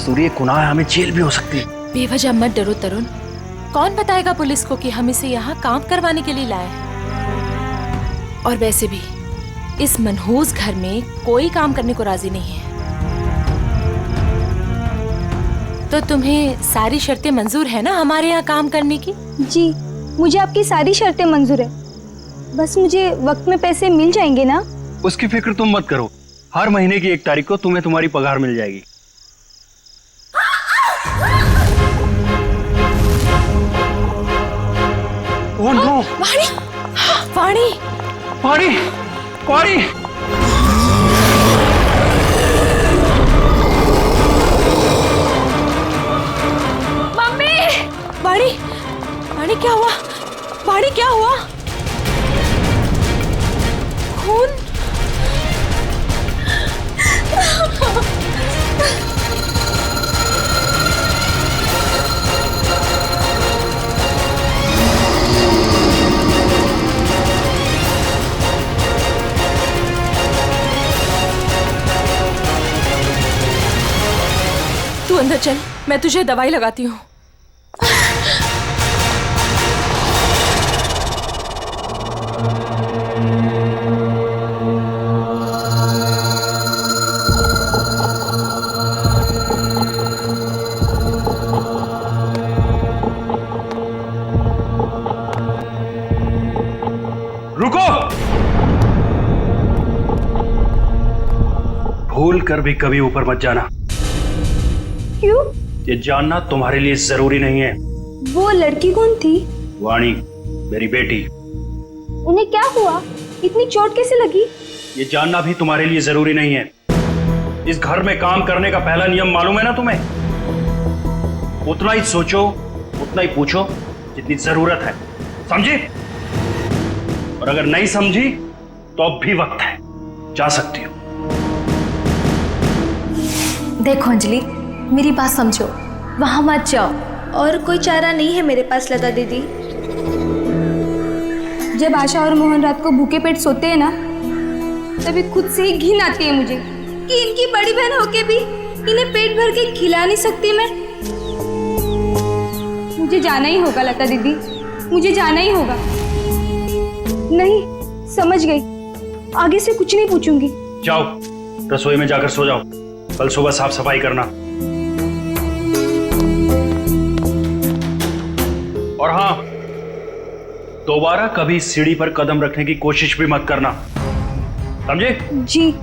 मजदूरी एक गुनाह है, हमें जेल भी हो सकती है। बेवजह मत डरो तरुण, कौन बताएगा पुलिस को कि हम इसे यहाँ काम करवाने के लिए लाए हैं। और वैसे भी इस मनहूस घर में कोई काम करने को राजी नहीं है। तो तुम्हें सारी शर्तें मंजूर है ना हमारे यहाँ काम करने की? जी, मुझे आपकी सारी शर्तें मंजूर है, बस मुझे वक्त में पैसे मिल जाएंगे ना? उसकी फिक्र तुम मत करो, हर महीने की 1 तारीख को तुम्हें तुम्हारी पगार मिल जाएगी। Oh no! वाणी! वाणी! वाणी! वाणी! मम्मी! वाणी! वाणी क्या हुआ? वाणी क्या हुआ? खून? तू अंदर चल, मैं तुझे दवाई लगाती हूँ। रुको! भूल कर भी कभी ऊपर मत जाना। क्यों? ये जानना तुम्हारे लिए जरूरी नहीं है। वो लड़की कौन थी? वाणी, मेरी बेटी। उन्हें क्या हुआ? इतनी चोट कैसे लगी? ये जानना भी तुम्हारे लिए जरूरी नहीं है। इस घर में काम करने का पहला नियम मालूम है ना तुम्हें? उतना ही सोचो, उतना ही पूछो जितनी जरूरत है, समझी? और अगर नहीं समझी तो अब भी वक्त है, जा सकती हो। देखो अंजलि, मेरी बात समझो, वहां मत जाओ। और कोई चारा नहीं है मेरे पास लता दीदी। जब आशा और मोहन रात को भूखे पेट सोते हैं ना, तभी खुद से ही घिन आती है मुझे कि इनकी बड़ी बहन होके भी इन्हें पेट भर के खिला नहीं सकती मैं। मुझे जाना ही होगा लता दीदी, मुझे जाना ही होगा। नहीं, समझ गई, आगे से कुछ नहीं पूछूंगी। जाओ, रसोई में जाकर सो जाओ, कल सुबह साफ सफाई करना। और हाँ, दोबारा कभी सीढ़ी पर कदम रखने की कोशिश भी मत करना, समझे? जी।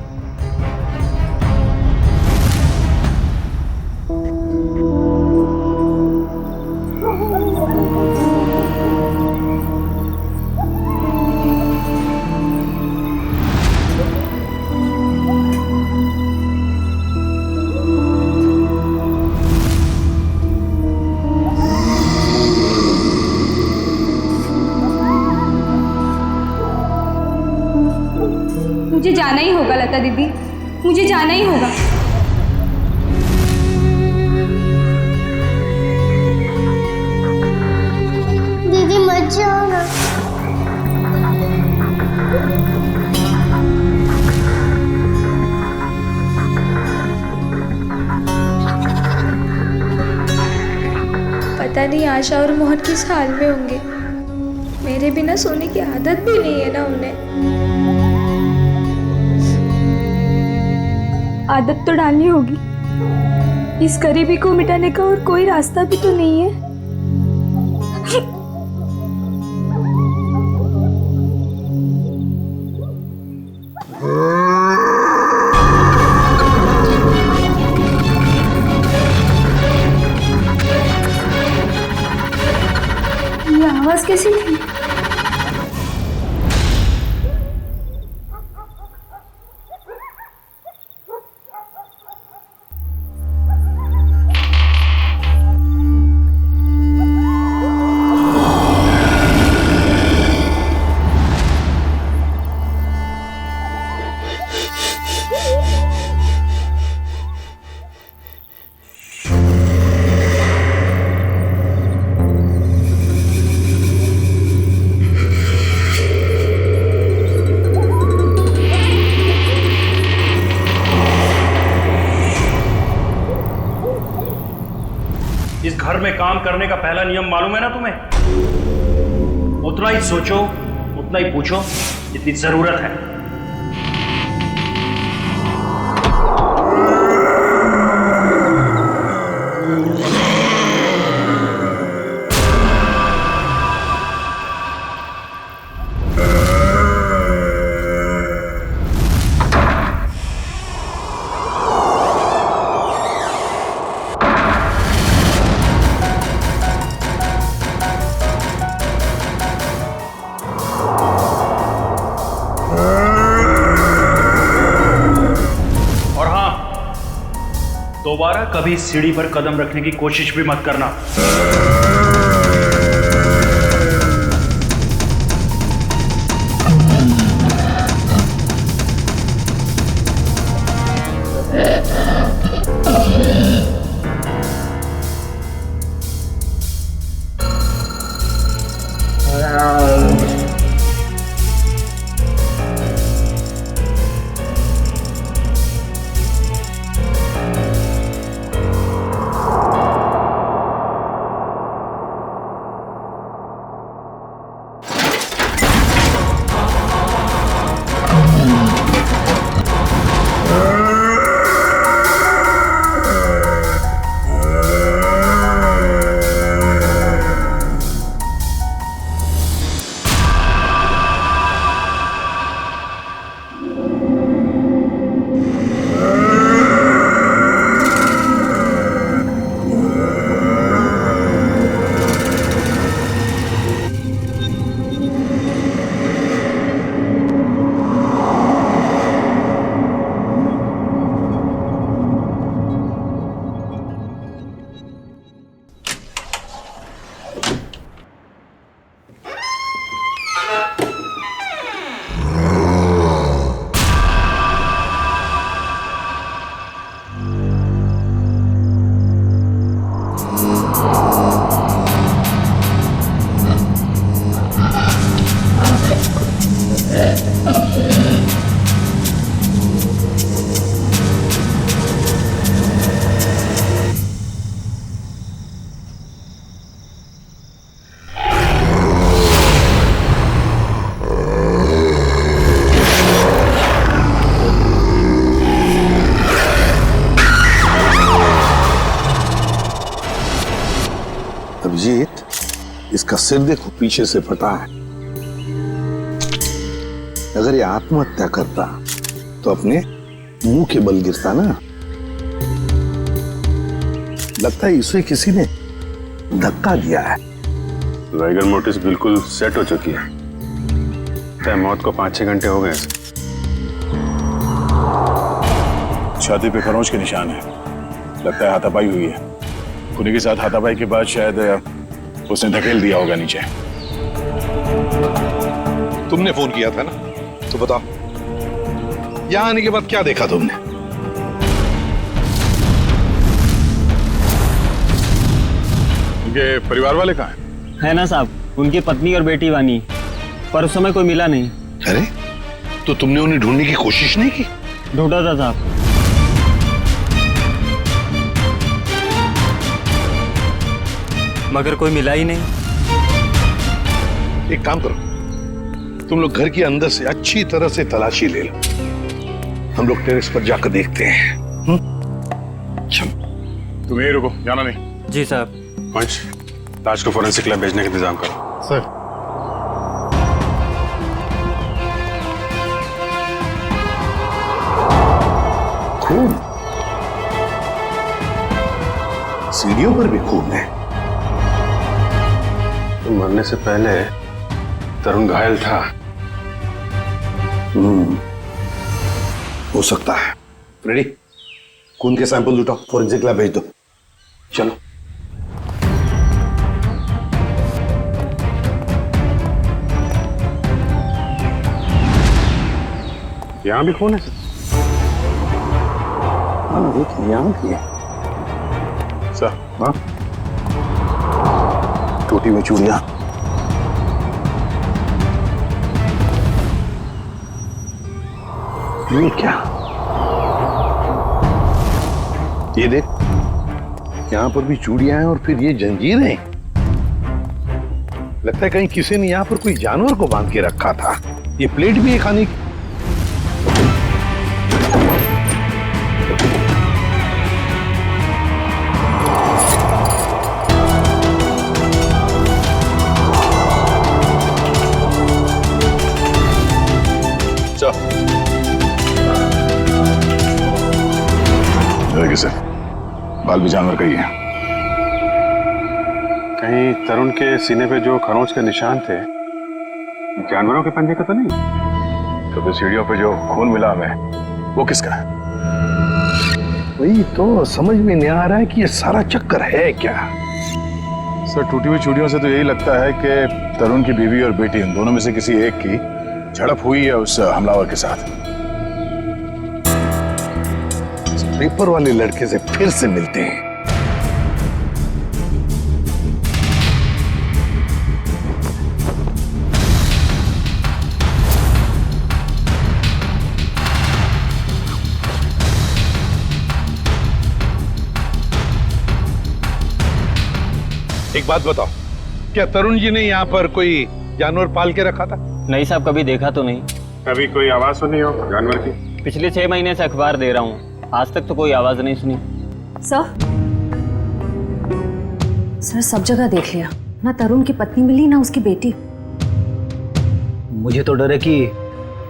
मुझे जाना ही होगा लता दीदी, मुझे जाना ही होगा। दीदी मत जाओ ना। पता नहीं आशा और मोहन किस हाल में होंगे। मेरे बिना सोने की आदत भी नहीं है ना उन्हें। आदत तो डालनी होगी। इस गरीबी को मिटाने का और कोई रास्ता भी तो नहीं है। ये आवाज कैसी थी? इस घर में काम करने का पहला नियम मालूम है ना तुम्हें? उतना ही सोचो, उतना ही पूछो जितनी जरूरत है। दोबारा कभी इस सीढ़ी पर कदम रखने की कोशिश भी मत करना। अभिजीत, इसका सिर देखो, पीछे से फटा है। अगर ये आत्महत्या करता तो अपने मुंह के बल गिरता ना। लगता है इसे किसी ने धक्का दिया है। वाइगर मोटिस बिल्कुल सेट हो चुकी है। तय मौत को 5-6 घंटे हो गए। छाती पे खरोंच के निशान है। लगता है हाथापाई हुई है। खुने के साथ हाथापाई के बाद शायद उसने धकेल दिया होगा नीचे। तुमने फोन किया था ना, तो बताओ यहां आने के बाद क्या देखा तुमने? उनके परिवार वाले कहाँ हैं? है ना साहब, उनकी पत्नी और बेटी वानी, पर उस समय कोई मिला नहीं। अरे तो तुमने उन्हें ढूंढने की कोशिश नहीं की? ढूंढा था साहब। मगर कोई मिला ही नहीं। एक काम करो, तुम लोग घर के अंदर से अच्छी तरह से तलाशी ले लो। हम लोग टेरेस पर जाकर देखते हैं। चलो। तुम यहीं रुको, जाना नहीं। जी साहब। पंच, लाश को फोरेंसिक लैब भेजने का इंतजाम करो। सर। खून, सीढ़ियों पर भी खून है। तो मरने से पहले तरुण घायल था। हो सकता है। रेडी, खून के सैंपल उठाओ, फोरेंसिक लैब भेज दो। चलो। यहां भी खून है सर? हाँ, यहां भी है सर। हाँ, टूटी हुई चूड़ियां। ये क्या? ये देख, यहाँ पर भी चूड़ियां हैं और फिर ये जंजीरें। लगता है कहीं किसी ने यहाँ पर कोई जानवर को बांध के रखा था। ये प्लेट भी है खाने की। सर, बाल भी जानवर का ही है। कहीं तरुण के सीने पे जो खरोंच के निशान थे जानवरों के पंजे का तो नहीं? तो फिर सीढ़ियों पे जो खून मिला हमें वो किसका है? वही तो समझ में नहीं आ रहा है कि ये सारा चक्कर है क्या। सर, टूटी हुई चूड़ियों से तो यही लगता है कि तरुण की बीवी और बेटी इन दोनों में से किसी एक की झड़प हुई है उस हमलावर के साथ। पेपर वाले लड़के से फिर से मिलते हैं। एक बात बताओ, क्या तरुण जी ने यहाँ पर कोई जानवर पाल के रखा था? नहीं साहब, कभी देखा तो नहीं। कभी कोई आवाज सुनी हो जानवर की? पिछले 6 महीने से अखबार दे रहा हूँ, आज तक तो कोई आवाज नहीं सुनी। सर सब जगह देख लिया, ना तरुण की पत्नी मिली ना उसकी बेटी। मुझे तो डर है कि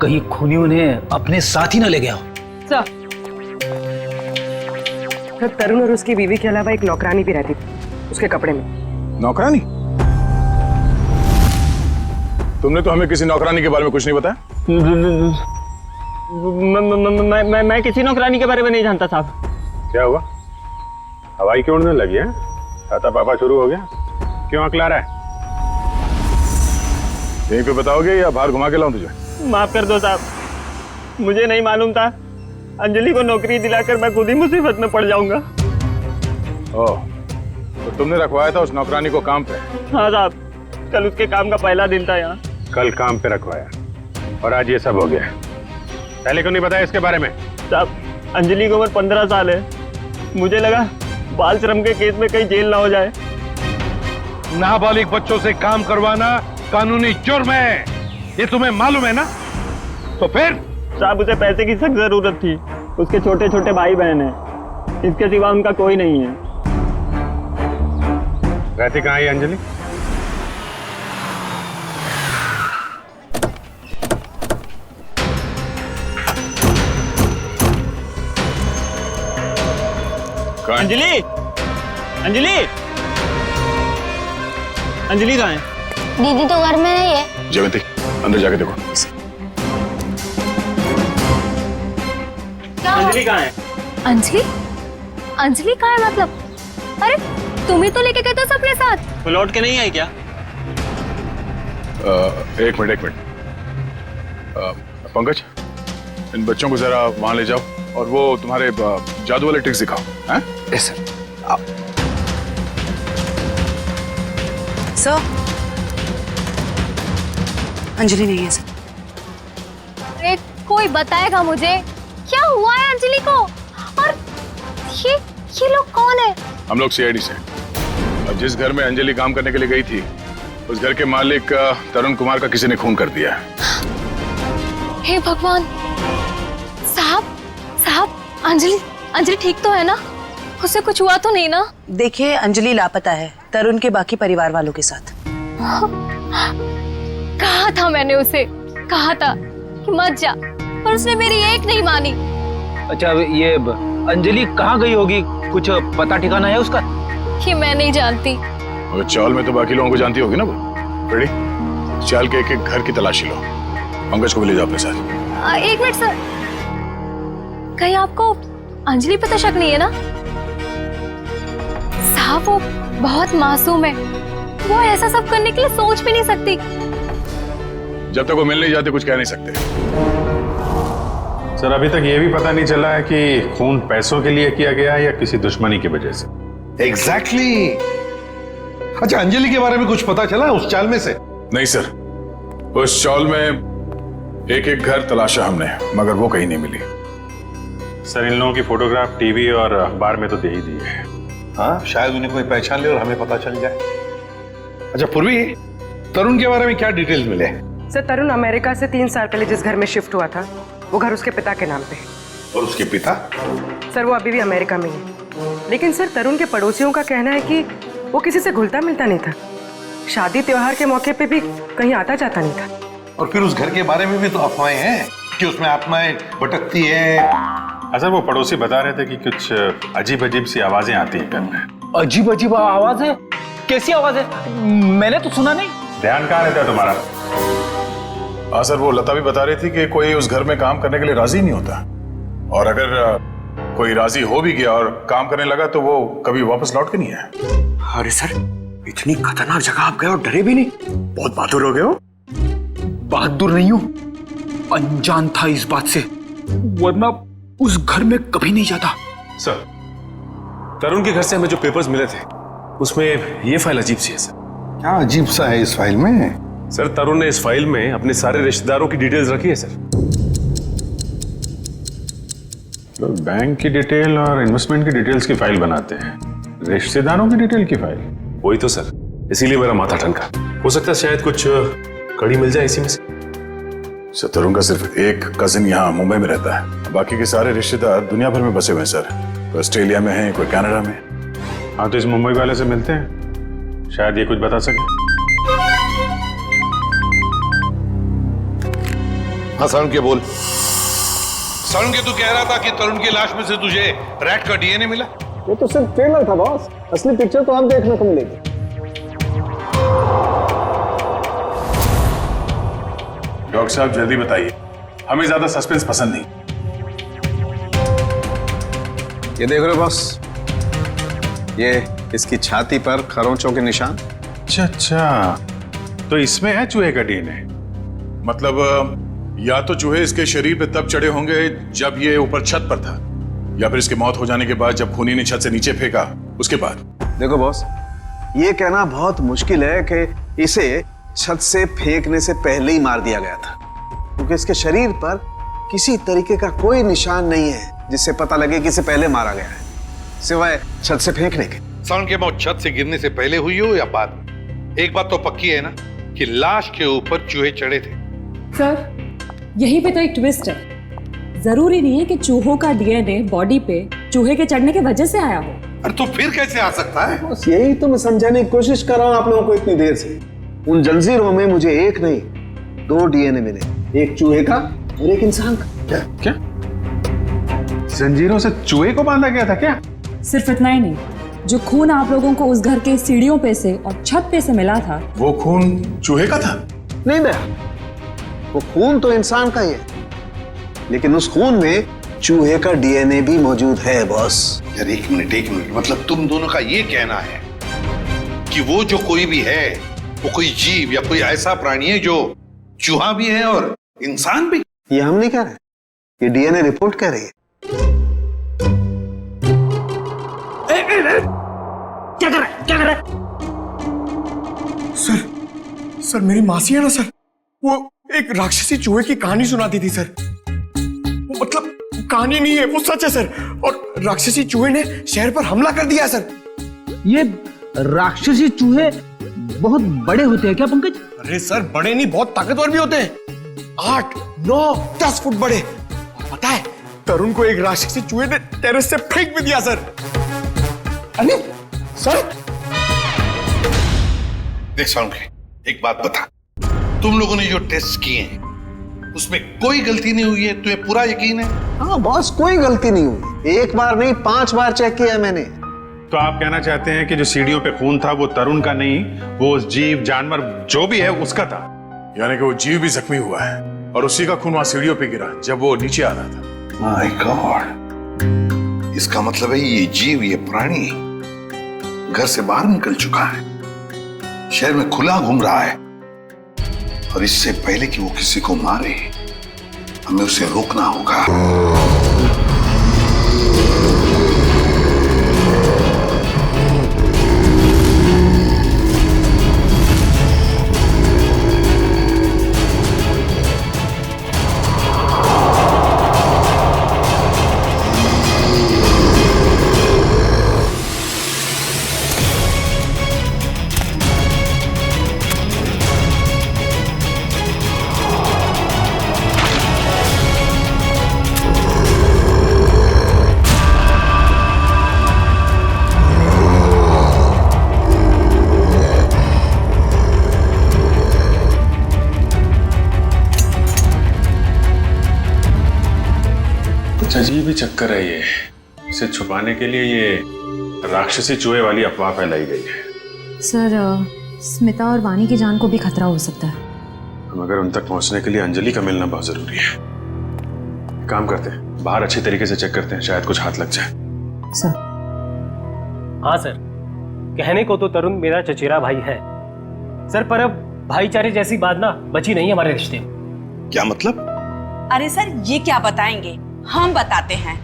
कहीं खूनी उन्हें अपने साथ ही न ले गया हो। सर, तरुण और उसकी बीवी के अलावा एक नौकरानी भी रहती थी उसके कपड़े में। नौकरानी? तुमने तो हमें किसी नौकरानी के बारे में कुछ नहीं बताया। मैं किसी नौकरानी के बारे में नहीं जानता साहब। क्या हुआ? हवाई क्यों उड़ने लगी है? खाता पापा शुरू हो गया? क्यों अकला रहा है? यहीं पे बताओगे या बाहर घुमा के लाऊं तुझे? माफ कर दो साहब, मुझे नहीं मालूम था। अंजलि को नौकरी दिलाकर मैं खुद ही मुसीबत में पड़ जाऊंगा। ओह, तो तुमने रखवाया था उस नौकरानी को काम पे? हाँ साहब, कल उसके काम का पहला दिन था यहाँ। कल काम पे रखवाया और आज ये सब हो गया। पहले क्यों नहीं बताया इसके बारे में? साहब, अंजलि की उम्र 15 साल है। मुझे लगा बाल श्रम के केस में कहीं जेल ना हो जाए। नाबालिग बच्चों से काम करवाना कानूनी जुर्म है, ये तुम्हें मालूम है ना? तो फिर? साहब, उसे पैसे की सख्त जरूरत थी। उसके छोटे छोटे भाई बहन हैं, इसके सिवा उनका कोई नहीं है। रहती कहाँ है अंजलि? अंजलि, अंजलि, अंजलि कहाँ है? दीदी तो घर में नहीं है। जयवंती, अंदर जाके देखो। अंजलि कहाँ है? अंजलि? अंजलि कहाँ है मतलब? अरे तुम ही तो लेके गए थे सबके साथ। वो लौट के नहीं आई क्या? एक मिनट। पंकज, इन बच्चों को जरा वहां ले जाओ और वो तुम्हारे जादू वाले ट्रिक्स दिखाओ। हैं? Yes sir. सर, अंजलि नहीं है सर। अरे कोई बताएगा मुझे क्या हुआ है अंजलि को? और ये लोग कौन है? हम लोग सीआईडी से। और जिस घर में अंजलि काम करने के लिए गई थी उस घर के मालिक तरुण कुमार का किसी ने खून कर दिया है। हे भगवान! साहब, अंजलि ठीक तो है ना? उसे कुछ हुआ तो नहीं ना? देखिए, अंजलि लापता है तरुण के बाकी परिवार वालों के साथ। कहा था मैंने उसे, कहा था कि मत जा, पर उसने मेरी एक नहीं मानी। अच्छा, ये अंजलि कहाँ गई होगी? कुछ पता ठिकाना है उसका? कि मैं नहीं जानती। और चाल में तो बाकी लोगों को जानती होगी ना वो। रेडी? चाल के एक घर की तलाशी लो। पंकज को भी ले जाओ अपने साथ। एक मिनट सर, कहीं आपको अंजलि पे तो शक नहीं है ना? साहब, वो बहुत मासूम है, वो ऐसा सब करने के लिए सोच भी नहीं सकती। जब तक वो मिल नहीं जाते कुछ कह नहीं सकते। सर, अभी तक ये भी पता नहीं चला है कि खून पैसों के लिए किया गया है या किसी दुश्मनी की वजह से। एग्जैक्टली। अच्छा, अंजलि के बारे में कुछ पता चला उस चाल में से? नहीं सर, उस चाल में एक घर तलाशा हमने, मगर वो कहीं नहीं मिली। सर, इन लोगों की फोटोग्राफ टीवी और अखबार में तो दे ही दी है। हाँ, शायद उन्हें कोई पहचान ले और हमें पता चल जाए। अच्छा पूर्वी, तरुण के बारे में क्या डिटेल्स मिले? सर तरुण अमेरिका से 3 साल पहले जिस घर में शिफ्ट हुआ था वो घर उसके पिता के नाम पे है। और उसके पिता? सर वो अभी भी अमेरिका में ही है। लेकिन सर तरुण के पड़ोसियों का कहना है कि वो किसी से घुलता मिलता नहीं था। शादी त्योहार के मौके पे भी कहीं आता जाता नहीं था। और फिर उस घर के बारे में भी तो अफवाहें हैं कि उसमें आत्माएं भटकती है। अच्छा, वो पड़ोसी बता रहे थे कि कुछ अजीब अजीब सी आवाजें आती हैं घर में। अजीब अजीब आवाज है? कैसी आवाज है? मैंने तो सुना नहीं। ध्यान कहाँ रहता है तुम्हारा? हाँ सर, वो लता भी बता रही थी कि कोई उस घर में काम करने के लिए राजी नहीं होता, और अगर कोई राजी हो भी गया और काम करने लगा तो वो कभी वापस लौट के नहीं आया। अरे सर, इतनी खतरनाक जगह आप गए और डरे भी नहीं? बहुत बहादुर हो गए हो। बहादुर नहीं हूं, अनजान था इस बात से, वरना उस घर में कभी नहीं जाता। सर, तरुण के घर से हमें जो पेपर्स मिले थे उसमें ये फाइल अजीब सी है सर। क्या अजीब सा है इस फाइल में? सर, तरुण ने इस फाइल में अपने सारे रिश्तेदारों की डिटेल्स रखी है सर। लोग बैंक की डिटेल और इन्वेस्टमेंट की डिटेल्स की फाइल बनाते हैं, रिश्तेदारों की डिटेल की फाइल? वही तो सर, इसीलिए मेरा माथा ठनका। हो सकता है शायद कुछ कड़ी मिल जाए इसी में से। सर तरुण का सिर्फ एक कजिन यहाँ मुंबई में रहता है, बाकी के सारे रिश्तेदार दुनिया भर में बसे हुए हैं सर। कोई ऑस्ट्रेलिया में है, कोई कनाडा में। हाँ, तो इस मुंबई वाले से मिलते हैं, शायद ये कुछ बता सके। हाँ सारुण के बोल। सारुण के, तू कह रहा था कि तरुण की लाश में से तुझे रैट का डीएनए मिला? वो तो सिर्फ ट्रेलर था बॉस, असली पिक्चर तो आप देखने को मिलेगी। डॉक्टर साहब जल्दी बताइए, हमें ज्यादा सस्पेंस पसंद नहीं। ये देख रहे हो बॉस, ये इसकी छाती पर खरोंचों के निशान। अच्छा, तो इसमें है चूहे का डीएनए? मतलब या तो चूहे इसके शरीर पे तब चढ़े होंगे जब ये ऊपर छत पर था, या फिर इसकी मौत हो जाने के बाद जब खूनी ने छत से नीचे फेंका उसके बाद। देखो बॉस, ये कहना बहुत मुश्किल है कि इसे छत से फेंकने से पहले ही मार दिया गया था, क्योंकि इसके शरीर पर किसी तरीके का कोई निशान नहीं है जिससे पता लगे कि इसे पहले मारा गया है, सिवाय छत से फेंकने के। सारुण की मौत छत से गिरने से पहले हुई हो या बाद में? एक बात तो पक्की है ना कि लाश के ऊपर चूहे चढ़े थे। सर, यहीं पे तो एक ट्विस्ट है। जरूरी नहीं है कि चूहों का डीएनए बॉडी पे चूहे के चढ़ने की वजह से आया हो। अरे तो फिर कैसे आ सकता है? बस यही तो मैं समझाने की कोशिश कर रहा हूं आप लोगों को इतनी देर से। उन जंजीरों में मुझे एक नहीं 2 डीएनए मिले, एक चूहे का और एक इंसान का। क्या जंजीरों से चूहे को बांधा गया था क्या? सिर्फ इतना ही नहीं, जो खून आप लोगों को उस घर के सीढ़ियों पे से और छत पे से मिला था, वो खून चूहे का था? नहीं भैया, वो खून तो इंसान का ही है, लेकिन उस खून में चूहे का डीएनए भी मौजूद है बॉस। यार एक मिनट, मतलब तुम दोनों का ये कहना है कि वो जो कोई भी है वो कोई जीव या कोई ऐसा प्राणी है जो चूहा भी है और इंसान भी? ये हम नहीं कह रहे, ये डीएनए रिपोर्ट कह रही है। क्या कर रहा है? सर मेरी मासी है ना सर, वो एक राक्षसी चूहे की कहानी सुनाती थी सर। वो मतलब कहानी नहीं है, वो सच है सर। और राक्षसी चूहे ने शहर पर हमला कर दिया सर। ये राक्षसी चूहे बहुत बड़े होते हैं क्या पंकज? अरे सर, बड़े नहीं, बहुत ताकतवर भी होते हैं। 8, 9, 10 फुट बड़े। और पता है, तरुण को एक राक्षसी चूहे ने टेरेस से फेंक भी दिया सर। अरे सर, देख सारुण के, एक बात बता, तुम लोगों ने जो टेस्ट किए हैं उसमें कोई गलती नहीं हुई है? तुम्हें पूरा यकीन है? हाँ बॉस, कोई गलती नहीं हुई। 1 बार नहीं 5 बार चेक किया मैंने। तो आप कहना चाहते हैं कि जो सीढ़ियों पे खून था वो तरुण का नहीं, वो जीव जानवर जो भी है उसका था? यानी कि वो जीव भी जख्मी हुआ है और उसी का खून वहां सीढ़ियों पे गिरा जब वो नीचे आ रहा था। माय गॉड, इसका मतलब है ये जीव, ये प्राणी घर से बाहर निकल चुका है, शहर में खुला घूम रहा है, और इससे पहले कि वो किसी को मारे हमें उसे रोकना होगा। भी चक्कर है ये। इसे छुपाने के लिए ये राक्षसी चूहे वाली अफवाह फैलाई गई है। सर स्मिता और वानी की जान को भी खतरा हो सकता है। मगर उन तक पहुंचने के लिए अंजलि का मिलना बहुत जरूरी है। काम करते हैं, बाहर अच्छी तरीके से चेक करते हैं, शायद कुछ हाथ लग जाए। सर। हाँ सर, कहने को तो तरुण मेरा चचेरा भाई है सर, पर अब भाईचारे जैसी बात ना बची नहीं हमारे रिश्ते में। क्या मतलब? अरे सर ये क्या बताएंगे, हम बताते हैं।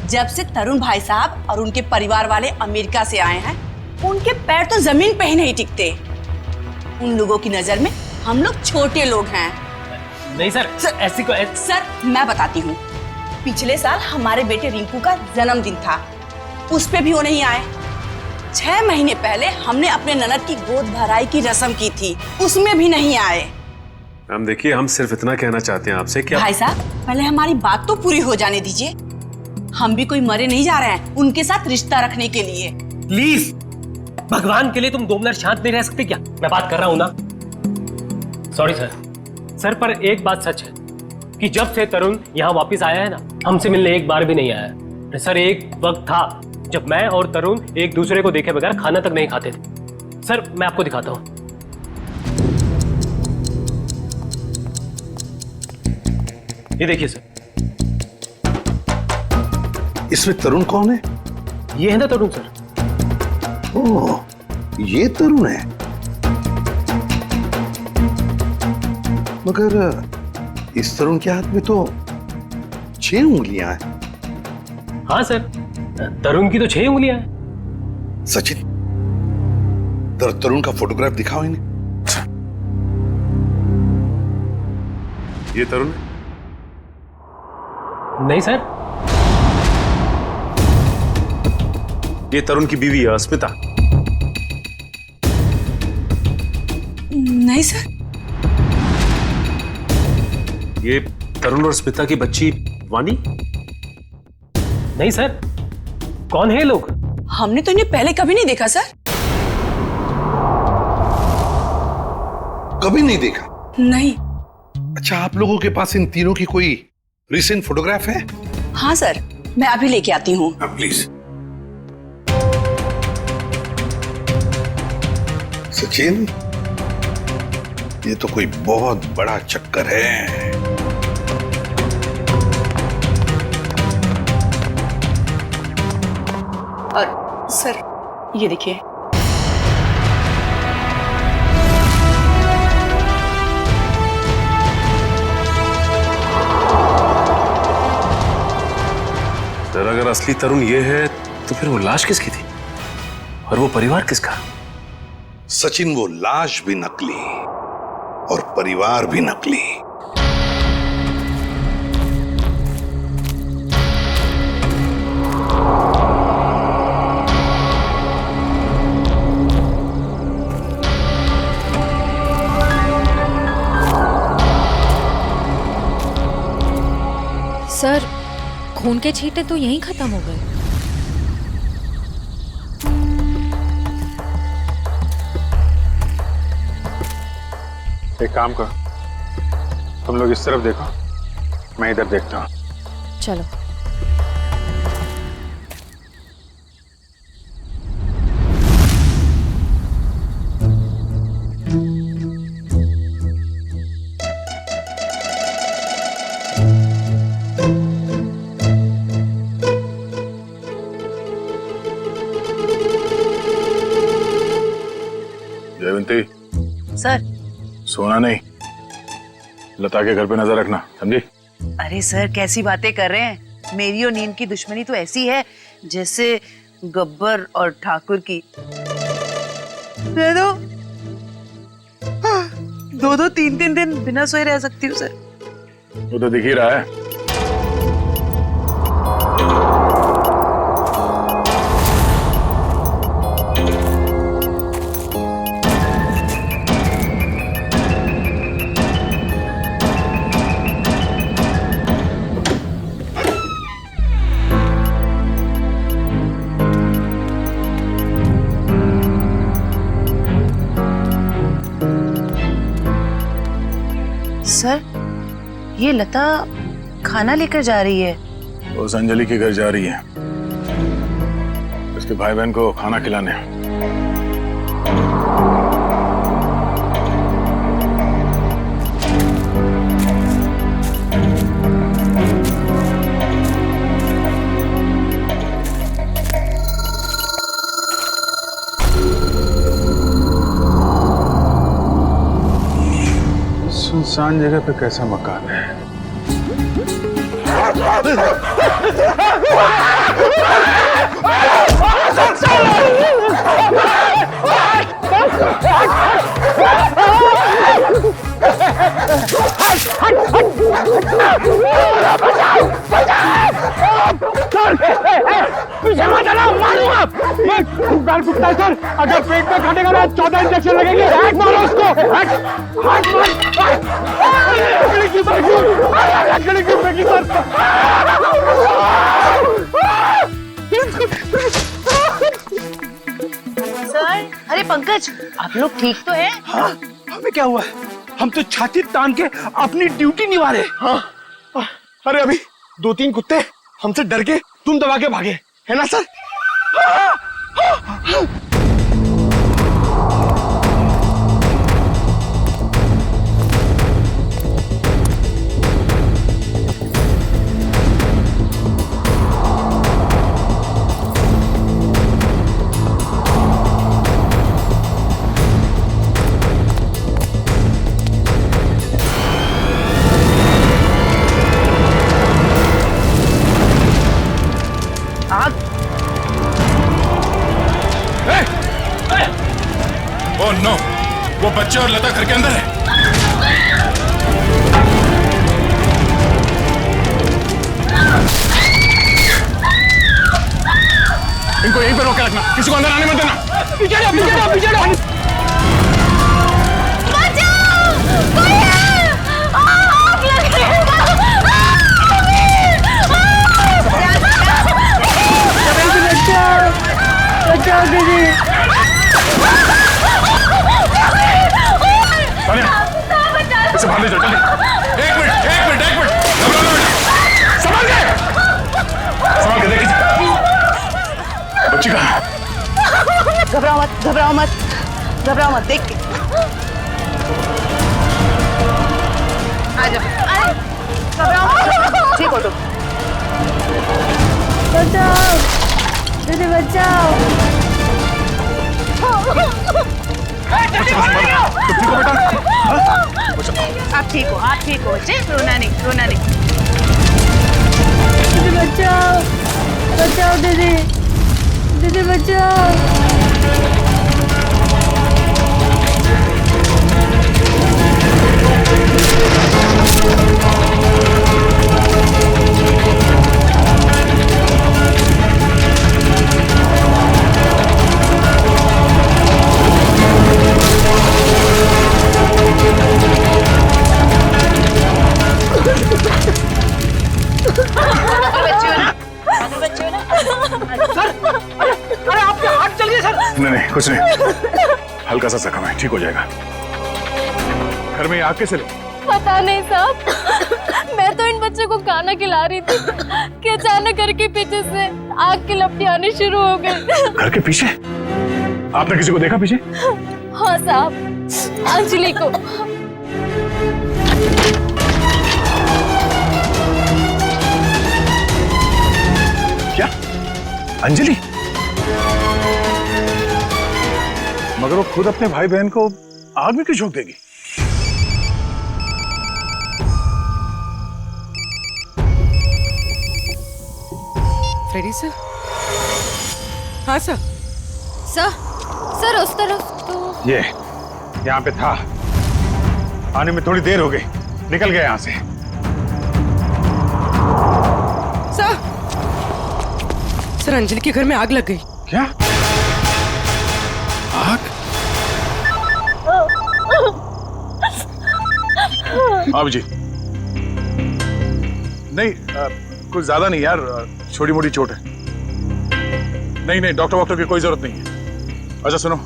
जब से तरुण भाई साहब और उनके परिवार वाले अमेरिका से आए हैं, उनके पैर तो जमीन पे ही नहीं टिकते। उन लोगों की नजर में हम लोग छोटे लोग हैं। नहीं सर, ऐसी को सर मैं बताती हूँ, पिछले साल हमारे बेटे रिंकू का जन्मदिन था, उस पे भी वो नहीं आए। 6 महीने पहले हमने अपने ननद की गोद भराई की रस्म की थी, उसमें भी नहीं आए। हम देखिए, हम सिर्फ इतना कहना चाहते हैं आपसे, क्या भाई साहब पहले हमारी बात तो पूरी हो जाने दीजिए। हम भी कोई मरे नहीं जा रहे हैं उनके साथ रिश्ता रखने के लिए। प्लीज भगवान के लिए तुम 2 मिनट शांत नहीं रह सकते क्या? मैं बात कर रहा हूं ना। सॉरी सर, पर एक बात सच है कि जब से तरुण यहाँ वापस आया है ना, हमसे मिलने एक बार भी नहीं आया है। सर एक वक्त था जब मैं और तरुण एक दूसरे को देखे बगैर खाना तक नहीं खाते थे। सर मैं आपको दिखाता हूं। ये देखिए सर। इसमें तरुण कौन है? ये है ना तरुण सर। ओह, ये तरुण है। मगर इस तरुण के हाथ में तो 6 उंगलियां हैं। हाँ सर, तरुण की तो 6 उंगलियां हैं। सचिन, तरुण का फोटोग्राफ दिखाओ इन्हें। ये तरुण? नहीं सर। ये तरुण की बीवी है स्मिता। नहीं सर। ये तरुण और स्मिता की बच्ची वानी? नहीं सर। कौन है ये लोग? हमने तो इन्हें पहले कभी नहीं देखा सर। कभी नहीं देखा? नहीं। अच्छा, आप लोगों के पास इन तीनों की कोई रिसेंट फोटोग्राफ है? हाँ सर, मैं अभी लेके आती हूँ। प्लीज। सचिन, ये तो कोई बहुत बड़ा चक्कर है। और सर ये देखिए। सर अगर असली तरुण ये है तो फिर वो लाश किसकी थी और वो परिवार किसका? सचिन, वो लाश भी नकली और परिवार भी नकली। सर खून के छींटे तो यहीं खत्म हो गए। एक काम करो, तुम लोग इस तरफ देखो, मैं इधर देखता हूं। चलो। जयवंती, सर। सोना नहीं, लता के घर पे नजर रखना, समझी? अरे सर कैसी बातें कर रहे हैं, मेरी और नीम की दुश्मनी तो ऐसी है जैसे गब्बर और ठाकुर की। दे दो 2-2 3-3 दिन बिना सोए रह सकती हूँ सर। वो तो दिख ही रहा है। सर ये लता खाना लेकर जा रही है उस अंजलि के घर जा रही है, उसके भाई बहन को खाना खिलाने। सुनसान जगह पे कैसा मकान है? सर, अगर पेट में काटेगा ना 14 इंजेक्शन लगेंगे। मारो उसको। सर, अरे पंकज, आप लोग ठीक तो हैं? हाँ, हमें क्या हुआ? हम तो छाती तान के अपनी ड्यूटी निभा रहे। हाँ, अरे अभी 2-3 कुत्ते हमसे डर के तुम दबा के भागे, है ना सर? ओह नो, वो बच्चे और लता घर के अंदर है। इनको यहीं पर रोक के रखना, किसी को अंदर आने मत देना। पीछे जाओ, पीछे जाओ, पीछे जाओ। बचाओ दीदी। इसे बाहर ले जाओ, जल्दी। एक मिनट। संभाल के देखिए बच्ची कहाँ? घबराओ मत, देख के आ जाओ। घबराओ मत, ठीक हो तुम। बचाओ दीदी, बचाओ। आप ठीक हो बच्चे, रोना नहीं। दीदी बचाओ दीदी बचाओ। नहीं, कुछ नहीं, हल्का सा जख्म है, ठीक हो जाएगा। घर में आग कैसे लगी? पता नहीं साहब, मैं तो इन बच्चों को खाना खिला रही थी कि अचानक घर के पीछे से आग की लपटें आनी शुरू हो गई। घर के पीछे? आपने किसी को देखा पीछे? हाँ साहब, अंजलि को। क्या? अंजलि? मगर वो खुद अपने भाई बहन को आग में क्यों झोंक देगी? Freddy sir? हाँ सर। सर उस तरफ तो ये यहाँ पे था, आने में थोड़ी देर हो गई, निकल गया यहाँ से। सर, अंजलि के घर में आग लग गई। क्या? आग? जी नहीं, कुछ ज्यादा नहीं यार, छोटी मोटी चोट है। नहीं, डॉक्टर की कोई जरूरत नहीं है। अच्छा सुनो,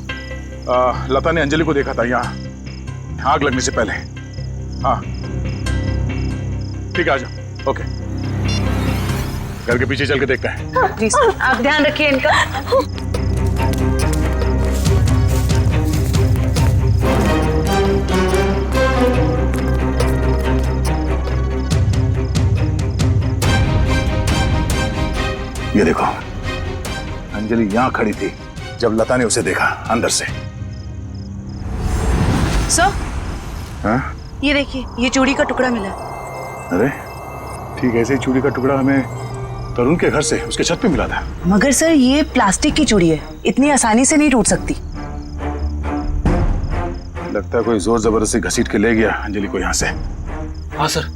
लता ने अंजलि को देखा था यहाँ आग लगने से पहले। हाँ ठीक है, आ जाओ। ओके घर के पीछे चल के देखते हैं। प्लीज आप ध्यान रखिए इनका। ये देखो, अंजलि यहां खड़ी थी जब लता ने उसे देखा अंदर से। सर, हाँ? ये देखिए, ये चूड़ी का टुकड़ा मिला। अरे ठीक ऐसे ही चूड़ी का टुकड़ा हमें तरुण के घर से उसके छत पे मिला था। मगर सर, ये प्लास्टिक की चूड़ी है, इतनी आसानी से नहीं टूट सकती। लगता है कोई जोर जबरदस्ती घसीट के ले गया अंजलि को यहाँ से। हाँ सर,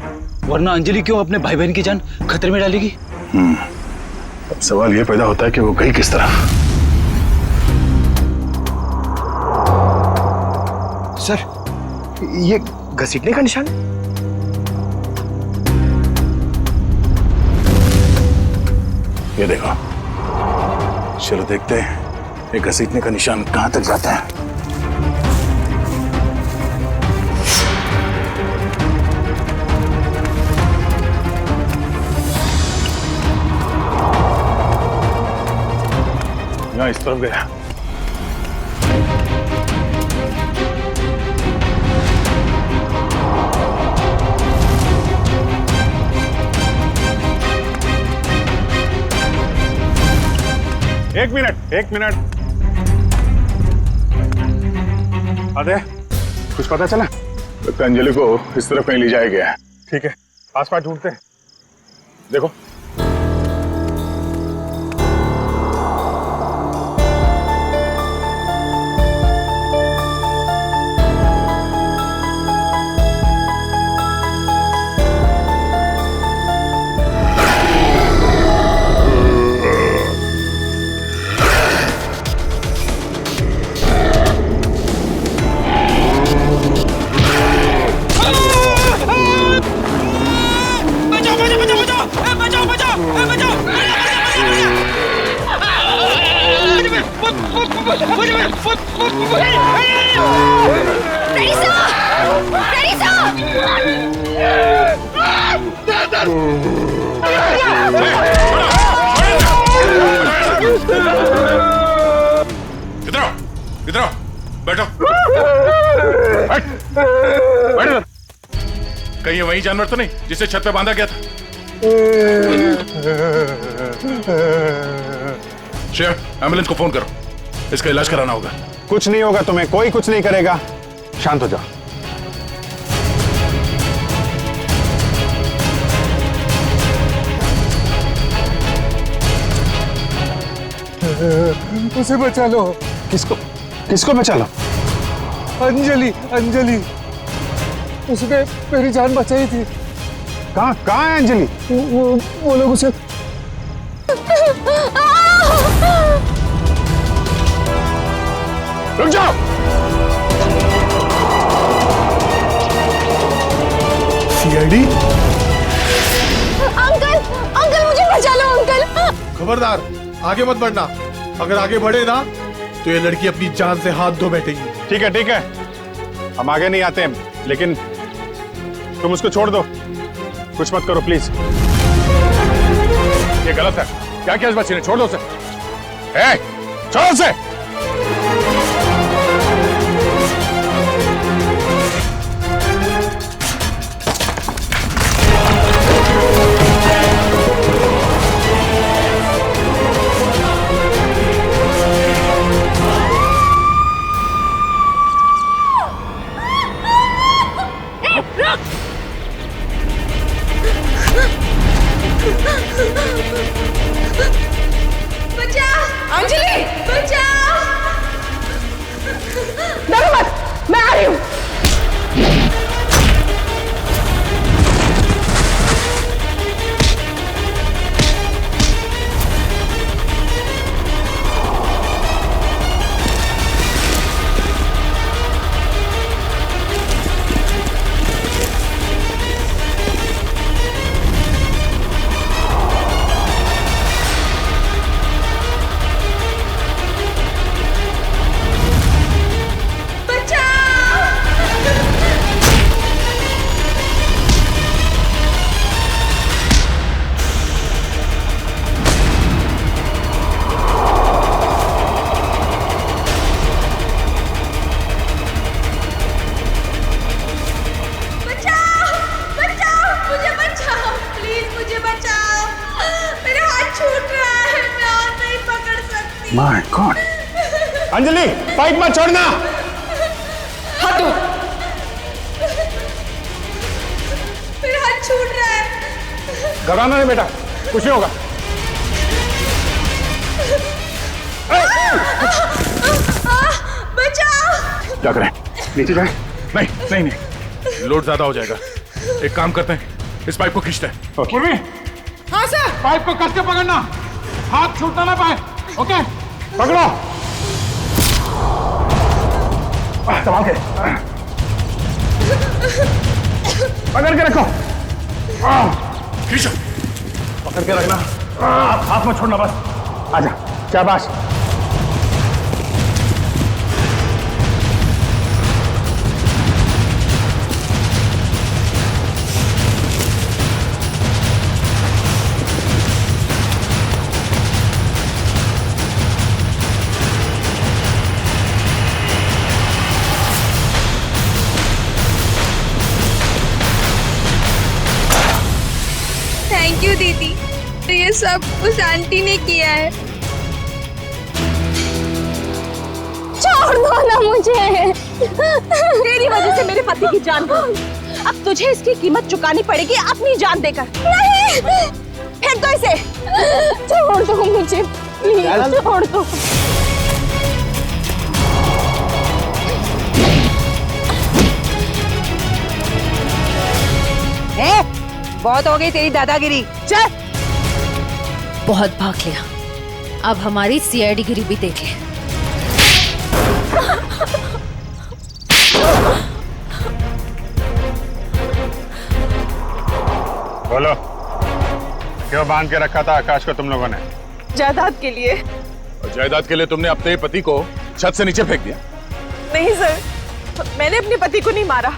वरना अंजलि क्यों अपने भाई बहन की जान खतरे में डालेगी? अब सवाल ये पैदा होता है कि वो गई किस तरह। सर, ये घसीटने का निशान? ये देखो, चलो देखते हैं ये घसीटने का निशान कहां तक जाता है। यहाँ इस तरफ गया। एक मिनट अरे कुछ पता चला? तो अंजलि को इस तरफ कहीं ले जाया गया है। ठीक है, आसपास ढूंढते हैं। देखो, इधर आओ, बैठो। बैठ। कहीं ये वही जानवर तो नहीं जिसे छत पे बांधा गया था? श्रेया, एम्बुलेंस को फोन करो, इसका इलाज कराना होगा। कुछ नहीं होगा तुम्हें, कोई कुछ नहीं करेगा, शांत हो जाओ। उसे बचा लो। किसको बचा लो? अंजलि, उसने मेरी जान बचाई थी। कहाँ है अंजलि? वो लोग उसे रुक जाओ। सीआईडी? अंकल मुझे बचा लो अंकल। खबरदार, आगे मत बढ़ना। अगर आगे बढ़े ना तो ये लड़की अपनी जान से हाथ धो बैठेगी। ठीक है, हम आगे नहीं आते, लेकिन तुम उसको छोड़ दो, कुछ मत करो प्लीज। ये गलत है। क्या किया इस बच्चे ने? छोड़ दो उसे। छोड़ो उसे। बचाओ अंजलि, बचाओ। My God. अंजलि पाइप मत छोड़ना। हटो। मेरा हाथ छूट रहा है। घबराना नहीं बेटा, कुछ नहीं होगा। बचाओ। क्या करें, नीचे जाए? नहीं नहीं नहीं, लोड ज्यादा हो जाएगा। एक काम करते हैं, इस पाइप को खींचते हैं। पूर्वी, हाँ सर। पाइप को कस के पकड़ना, हाथ छूटना ना पाए। ओके, पकड़ो। संभाल के, पकड़ के रखो। खींचो, पकड़ के रखना, हाथ में छोड़ना बस। आजा, शाबाश। थैंक यू दीदी, तो ये सब उस आंटी ने किया है। छोड़ दो ना मुझे। तेरी वजह से मेरे पति की जान गई। अब तुझे इसकी कीमत चुकानी पड़ेगी अपनी जान देकर। नहीं, फेंक दो इसे। छोड़ दो मुझे, प्लीज छोड़ दो। बहुत हो गई तेरी दादागिरी, चल। बहुत भाग लिया, अब हमारी सीआईडी गिरी भी देख ले। बोलो, क्यों बांध के रखा था आकाश को तुम लोगों ने? जायदाद के लिए। और जायदाद के लिए तुमने अपने पति को छत से नीचे फेंक दिया? नहीं सर, मैंने अपने पति को नहीं मारा,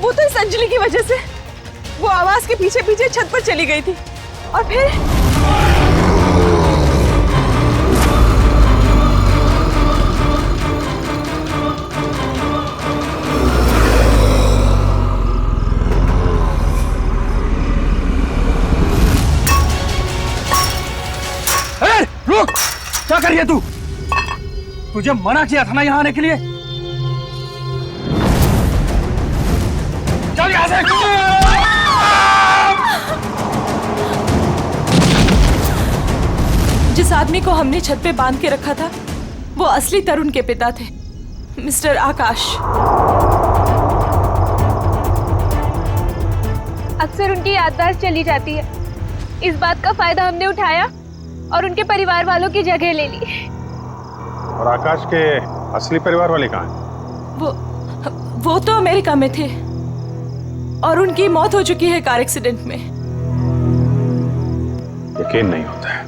वो तो इस अंजलि की वजह से। वो आवाज के पीछे पीछे छत पर चली गई थी और फिर रुक, क्या कर रही है तू? तुझे मना किया था ना यहाँ आने के लिए। चल यहाँ से। जिस आदमी को हमने छत पे बांध के रखा था वो असली तरुण के पिता थे, मिस्टर आकाश। अक्सर उनकी याददाश्त चली जाती है। इस बात का फायदा हमने उठाया और उनके परिवार वालों की जगह ले ली। और आकाश के असली परिवार वाले कहाँ हैं? वो तो अमेरिका में थे और उनकी मौत हो चुकी है कार एक्सीडेंट में। यकीन नहीं होता है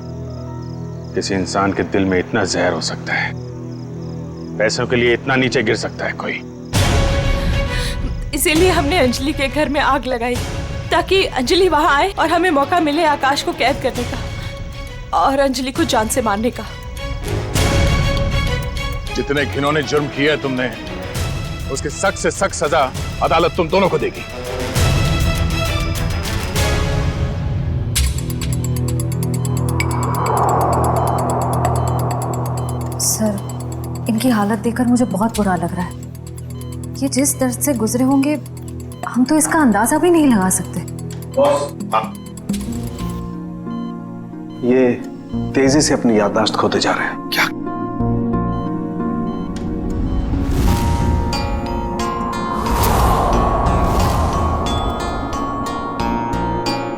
किसी इंसान के दिल में इतना जहर हो सकता है, पैसों के लिए इतना नीचे गिर सकता है कोई। इसीलिए हमने अंजलि के घर में आग लगाई ताकि अंजलि वहां आए और हमें मौका मिले आकाश को कैद करने का और अंजलि को जान से मारने का। जितने घिनौने जुर्म किए है तुमने, उसकी सख्त से सख्त सजा अदालत तुम दोनों को देगी। सर, इनकी हालत देखकर मुझे बहुत बुरा लग रहा है। ये जिस दर्द से गुजरे होंगे हम तो इसका अंदाजा भी नहीं लगा सकते। ये तेजी से अपनी याददाश्त खोते जा रहे हैं। क्या?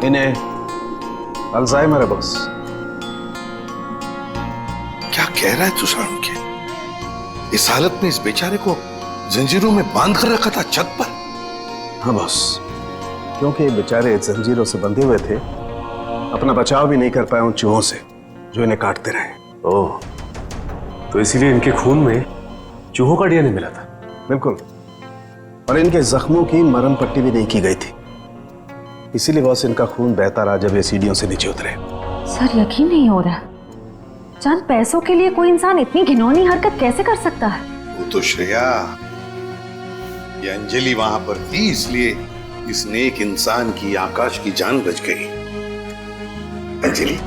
इन्हें अल्जाइमर है बॉस। क्या कह रहा है तू सारुण के? इस हालत में इस बेचारे को जंजीरों में बांध कर रखा था छत पर? हाँ बॉस, क्योंकि ये बेचारे जंजीरों से बंधे हुए थे, अपना बचाव भी नहीं कर पाए उन चूहों से जो इन्हें काटते रहे। ओह, तो इसीलिए इनके खून में चूहों का डीएनए मिला था? बिल्कुल, और इनके जख्मों की मरहम पट्टी भी नहीं की गई थी। इसीलिए बॉस इनका खून बहता रहा जब ये सीढ़ियों से नीचे उतरे। सर, यकीन नहीं हो रहा, चंद पैसों के लिए कोई इंसान इतनी घिनौनी हरकत कैसे कर सकता है? वो तो श्रेया, ये अंजलि वहां पर थी इसलिए इस नेक इंसान की, आकाश की जान बच गई। अंजलि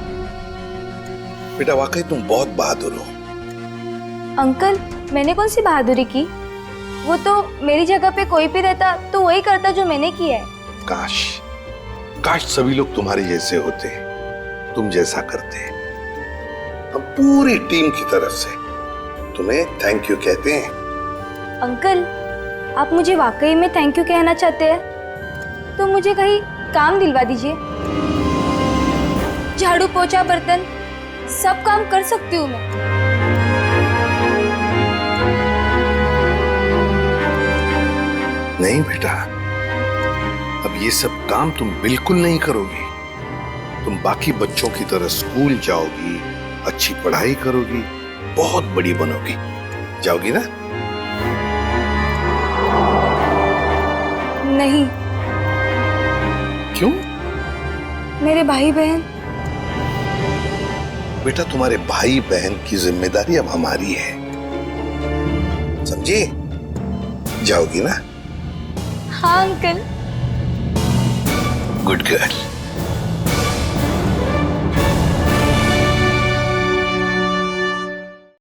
बेटा, वाकई तुम बहुत बहादुर हो। अंकल, मैंने कौन सी बहादुरी की? वो तो मेरी जगह पे कोई भी रहता तो वही करता जो मैंने किया है। काश काश सभी लोग तुम्हारे जैसे होते, तुम जैसा करते। हम पूरी टीम की तरफ से तुम्हें थैंक यू कहते हैं। अंकल, आप मुझे वाकई में थैंक यू कहना चाहते हैं तो मुझे कहीं काम दिलवा दीजिए। झाड़ू पोछा बर्तन सब काम कर सकती हूँ मैं। नहीं बेटा, अब ये सब काम तुम बिल्कुल नहीं करोगी। तुम बाकी बच्चों की तरह स्कूल जाओगी, अच्छी पढ़ाई करोगी, बहुत बड़ी बनोगी। जाओगी ना? नहीं। क्यों? मेरे भाई बहन। बेटा, तुम्हारे भाई बहन की जिम्मेदारी अब हमारी है, समझी? जाओगी ना? हाँ अंकल। Good girl.